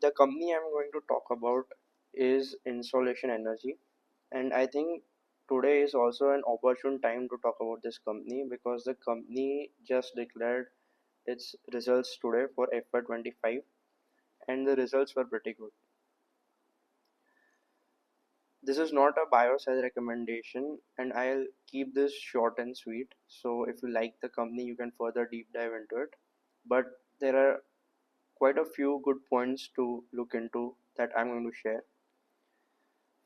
The company I'm going to talk about is Insolation Energy, and I think today is also an opportune time to talk about this company because the company just declared its results today for FY25, and the results were pretty good. This is not a bio sell recommendation, and I'll keep this short and sweet. So if you like the company, you can further deep dive into it. But there are quite a few good points to look into that I'm going to share.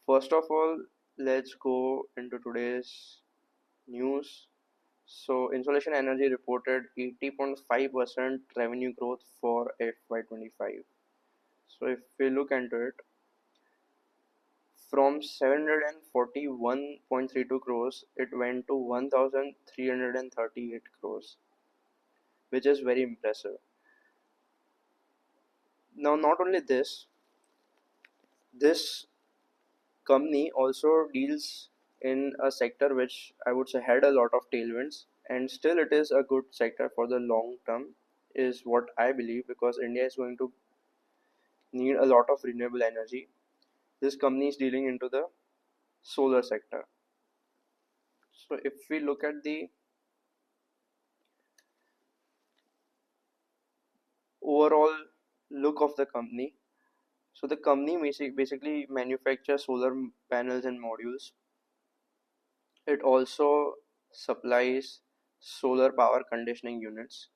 First of all, let's go into today's news. So, Insolation Energy reported 80.5% revenue growth for FY25. So, if we look into it, from 741.32 crores, it went to 1338 crores, which is very impressive. Now, not only this company also deals in a sector which I would say had a lot of tailwinds, and still it is a good sector for the long term, is what I believe, because India is going to need a lot of renewable energy. This company is dealing into the solar sector. So if we look at the overall look of the company, so the company basically manufactures solar panels and modules. It also supplies solar power conditioning units.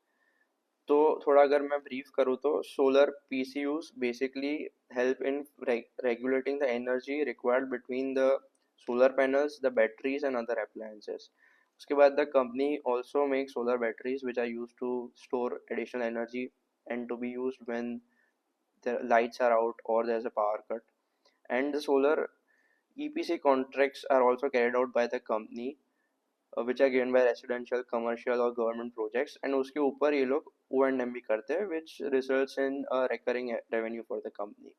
तो थोड़ा अगर मैं brief करूँ तो solar PCUs basically help in regulating the energy required between the solar panels, the batteries and other appliances. उसके बाद the company also makes solar batteries which are used to store additional energy and to be used when the lights are out or there's a power cut. And the solar EPC contracts are also carried out by the company which are given by residential, commercial और government projects, and उसके ऊपर ये लोग O&M भी करते हैं, which results in a recurring revenue for the company.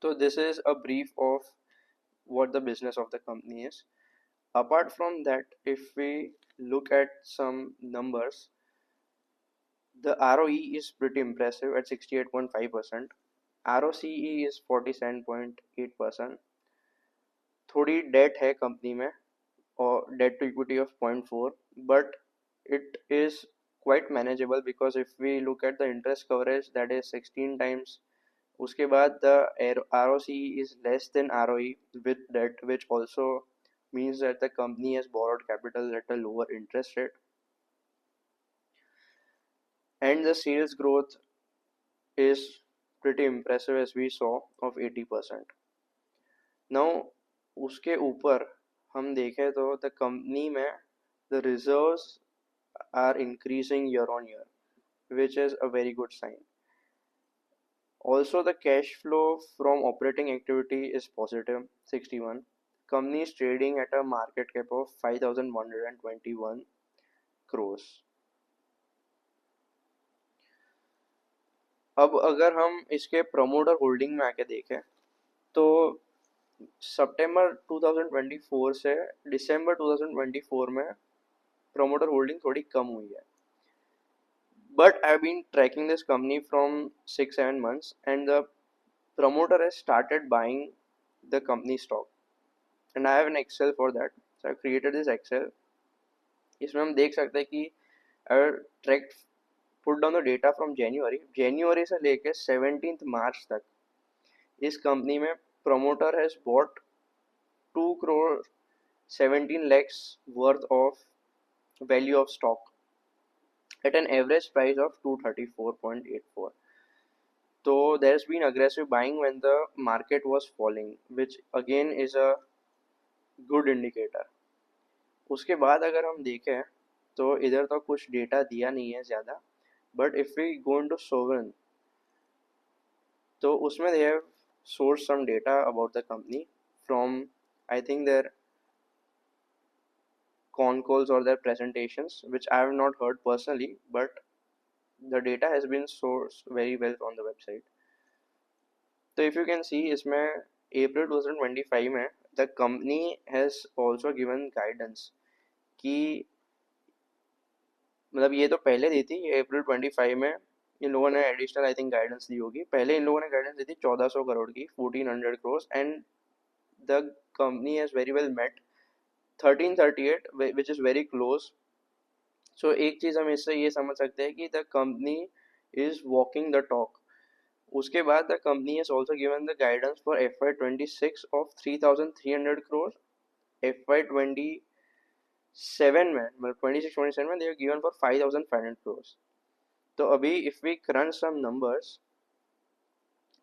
So this is a brief of what the business of the company is. Apart from that, if we look at some numbers, the ROE is pretty impressive at 68.5%. ROCE is 47.8%. थोड़ी date है company में or debt to equity of 0.4, but it is quite manageable because if we look at the interest coverage, that is 16 times. उसके बाद the ROCE is less than ROE with debt, which also means that the company has borrowed capital at a lower interest rate, and the sales growth is pretty impressive as we saw of 80%. Now उसके ऊपर हम देखें तो the company में the reserves are increasing year on year, which is a very good sign. Also, the cash flow from operating activity is positive 61. Company is trading at a market cap of 5,121 crores. अब अगर हम इसके promoter holding में आके देखें तो सितंबर 2024 से दिसंबर 2024 में प्रमोटर होल्डिंग थोड़ी कम हुई है. But I've been tracking this company from 6-7 months, and the promoter has started buying the company stock, and I have an Excel for that. So I've created this Excel. इसमें हम देख सकते हैं कि अगर track put down the data from January से लेके 17th मार्च तक इस कंपनी में promoter has bot 2 crore 17 lakhs worth of value of stock at an average price of 234.84. So there's been aggressive buying when the market was falling, which again is a good indicator. उसके बाद अगर हम देखें तो इधर तो कुछ data दिया नहीं है ज़्यादा, but if we go into sovereign तो उसमें they have sourced some data about the company from, I think, their con calls or their presentations, which I have not heard personally, but the data has been sourced very well on the website. So if you can see इसमें April 2025 में the company has also given guidance कि मतलब ये तो पहले दी थी April 25 में इन लोगों ने एडिशनल आई थिंक गाइडेंस दी होगी। पहले इन लोगों ने गाइडेंस दी थी 1400 करोड़ की, 1400 crores, and the company has very well met 1338, which is very close. So एक चीज़ हम इससे ये समझ सकते हैं कि the company is walking the talk. उसके बाद the company has also given the guidance for FY26 of 3300 crores। FY27 में मतलब 26-27 में दे गिवन फॉर 5500 crores। तो अभी if we crunch some numbers,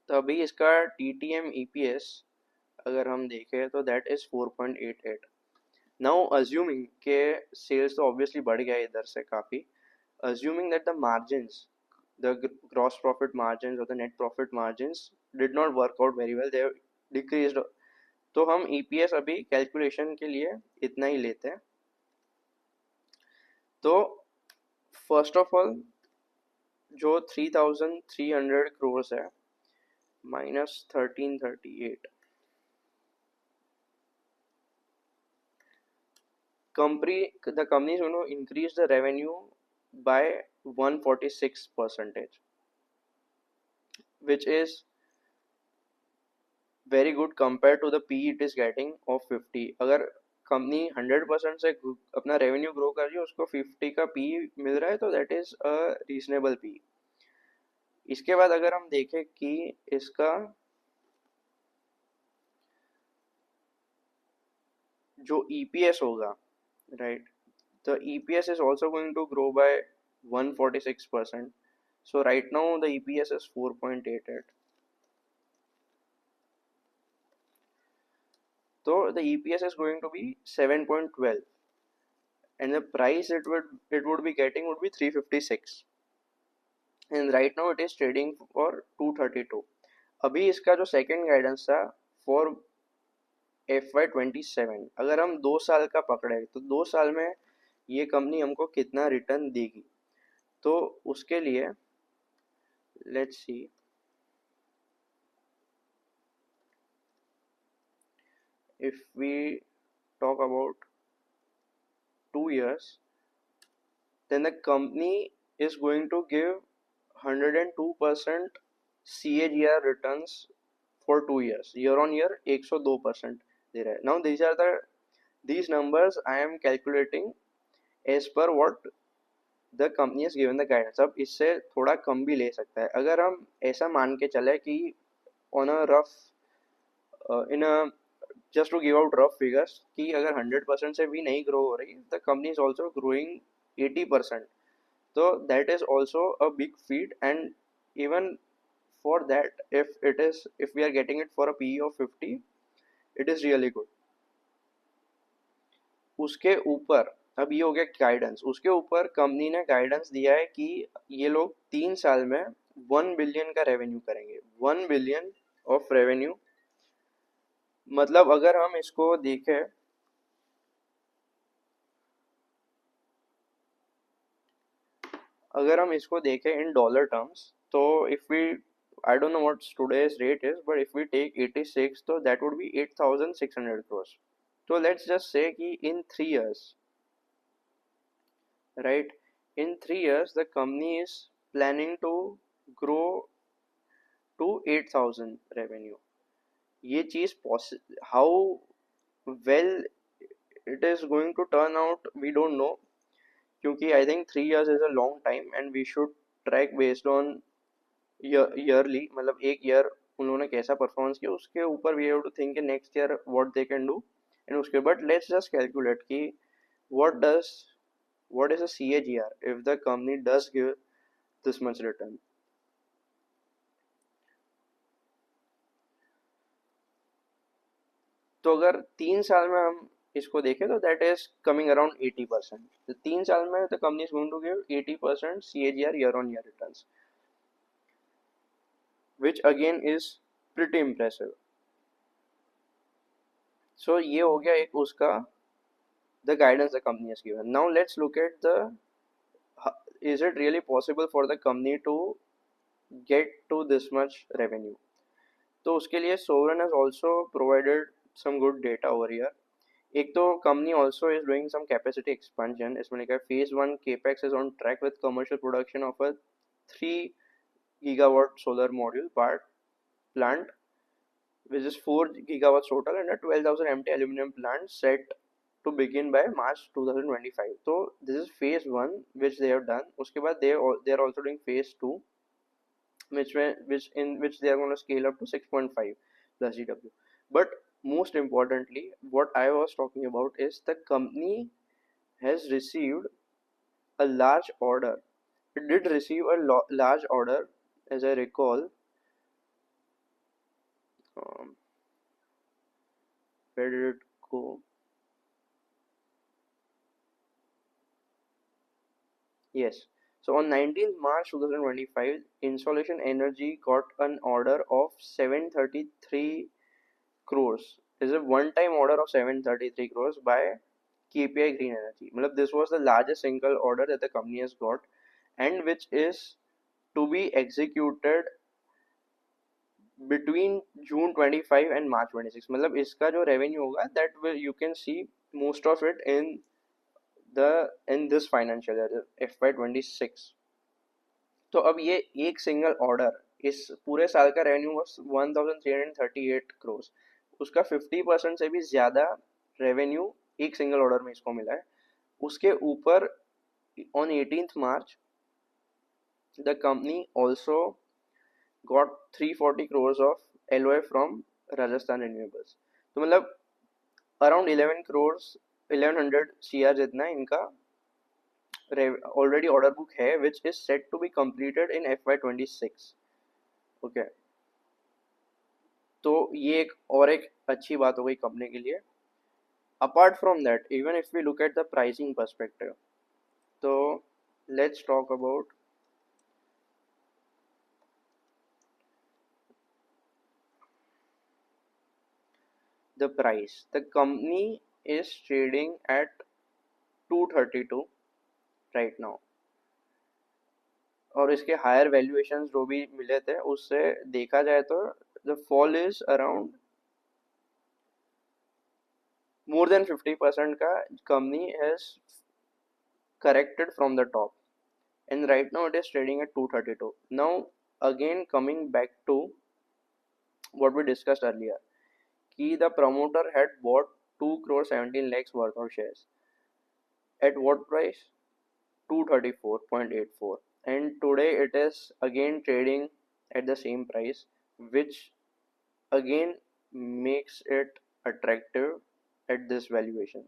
तो अभी इसका TTM EPS अगर हम देखें तो दैट इज 4.88। नाउ अज्यूमिंग के सेल्स तो ऑब्वियसली बढ़ गया इधर से काफ़ी, assuming that the margins, the gross profit margins or the net profit margins did not work out very well, they have decreased, तो हम EPS अभी कैलकुलेशन के लिए इतना ही लेते हैं। तो फर्स्ट ऑफ ऑल जो 3300 crores है minus 1338, the company is going to increase the revenue by 146%, which is very good compared to the PE it is getting of 50। अगर कंपनी 100% से अपना रेवेन्यू ग्रो कर रही है, उसको 50 का PE मिल रहा है, तो that is a reasonable PE। इसके बाद अगर हम देखें कि इसका जो EPS होगा, right, the EPS is also going to grow by 146%। so right now the EPS is 4.88। so the EPS is going to be 7.12 and the price it would be getting would be 356, and right now it is trading for 232। अभी इसका जो second guidance था for FY27, अगर हम 2 साल का पकड़े तो 2 साल में ये कंपनी हमको कितना रिटर्न देगी, तो उसके लिए let's see, if we talk about 2 years, then the company is going to give 102% CAGR returns for 2 years, year on year 102% दे रहा है। Now these numbers I am calculating as per what the company has given the guidance। अब इससे थोड़ा कम भी ले सकता है। अगर हम ऐसा मान के चले कि on a rough in a just to give out rough figures कि अगर 100% से भी नहीं ग्रो हो रही, the company is also growing 80%, so that is also a big feat। and even for that, if we are getting it for a PE of 50, it is really good। उसके ऊपर अब ये हो गया गाइडेंस, उसके ऊपर कंपनी ने guidance दिया है कि ये लोग 3 साल में 1 बिलियन का रेवेन्यू करेंगे। 1 बिलियन ऑफ रेवेन्यू, मतलब अगर हम इसको देखें, इन डॉलर टर्म्स, तो if we, I don't know what today's rate is, but if we take 86, तो दैट वुड बी 8600 crores। तो लेट्स जस्ट से कि इन 3 years, right, in 3 years the company is planning to grow to 8000 revenue। ये चीज how well it is going to turn out we don't know, क्योंकि I think 3 years is a long time and we should track based on yearly, मतलब एक year उन्होंने कैसा performance किया उसके ऊपर we have to think next year what they can do। and उसके but let's just calculate कि what is a CAGR if the company does give this much return। तो अगर 3 साल में हम इसको देखें तो दैट इज कमिंग अराउंड 80%। तो 3 साल में the company is going to give 80% CAGR year on year returns, which again is pretty impressive। so ये हो गया एक उसका the guidance the company has given। now let's look at the is it really possible for the company to get to this much revenue। तो उसके लिए Sovereign has also provided some good data over here। एक तो company also is doing some capacity expansion, इसमें लिखा है phase 1 capex is on track with commercial production of a 3 gigawatt solar module part plant, which is 4 gigawatts total, and a 12,000 MT aluminum plant set to begin by March 2025. So this is phase one which they have done. उसके बाद they are also doing phase two, which they are going to scale up to 6.5 plus GW. But most importantly, what I was talking about is the company has received a large order. It did receive a large order, as I recall. Um, where did it go? Yes. So on 19th March 2025, Insolation Energy got an order of 733 crores. This is a one-time order of 733 crores by KPI Green Energy. Matlab, this was the largest single order that the company has got, and which is to be executed between June 25 and March 26. मतलब इसका जो revenue होगा, that will you can see most of it in this financial year FY26. तो अब ये एक single order इस पूरे साल का रेवेन्यू was 1338 crores. उसका 50% से भी ज़्यादा रेवेन्यू एक सिंगल ऑर्डर में इसको मिला है. उसके ऊपर on 18th March the company also got 340 crores of LOA from Rajasthan Renewables. तो मतलब अराउंड 11 crores 1100 CR जितना इनका ऑलरेडी ऑर्डर बुक है, which is set to be completed in FY26. Okay, तो ये एक अच्छी बात हो गई कंपनी के लिए. Apart from that, even if we look at the pricing perspective, तो let's talk about the price. The company is trading at 232 right now, और इसके हायर वैल्यूएशंस जो भी मिले थे उससे देखा जाए तो the fall is around more than 50% का company has corrected from the top, and right now it is trading at 232. Now again coming back to what we discussed earlier, कि the promoter had bought 2 crore 17 lakhs worth of shares at what price? 234.84, and today it is again trading at the same price, which again makes it attractive at this valuation.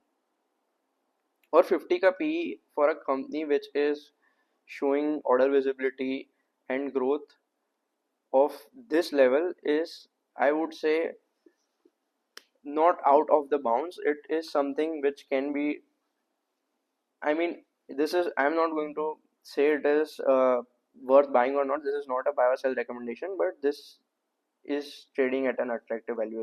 Or 50 ka PE for a company which is showing order visibility and growth of this level is, I would say, not out of the bounds. It is something which can be, I mean, this is, I'm not going to say it is worth buying or not. This is not a buy or sell recommendation, but this is trading at an attractive valuation.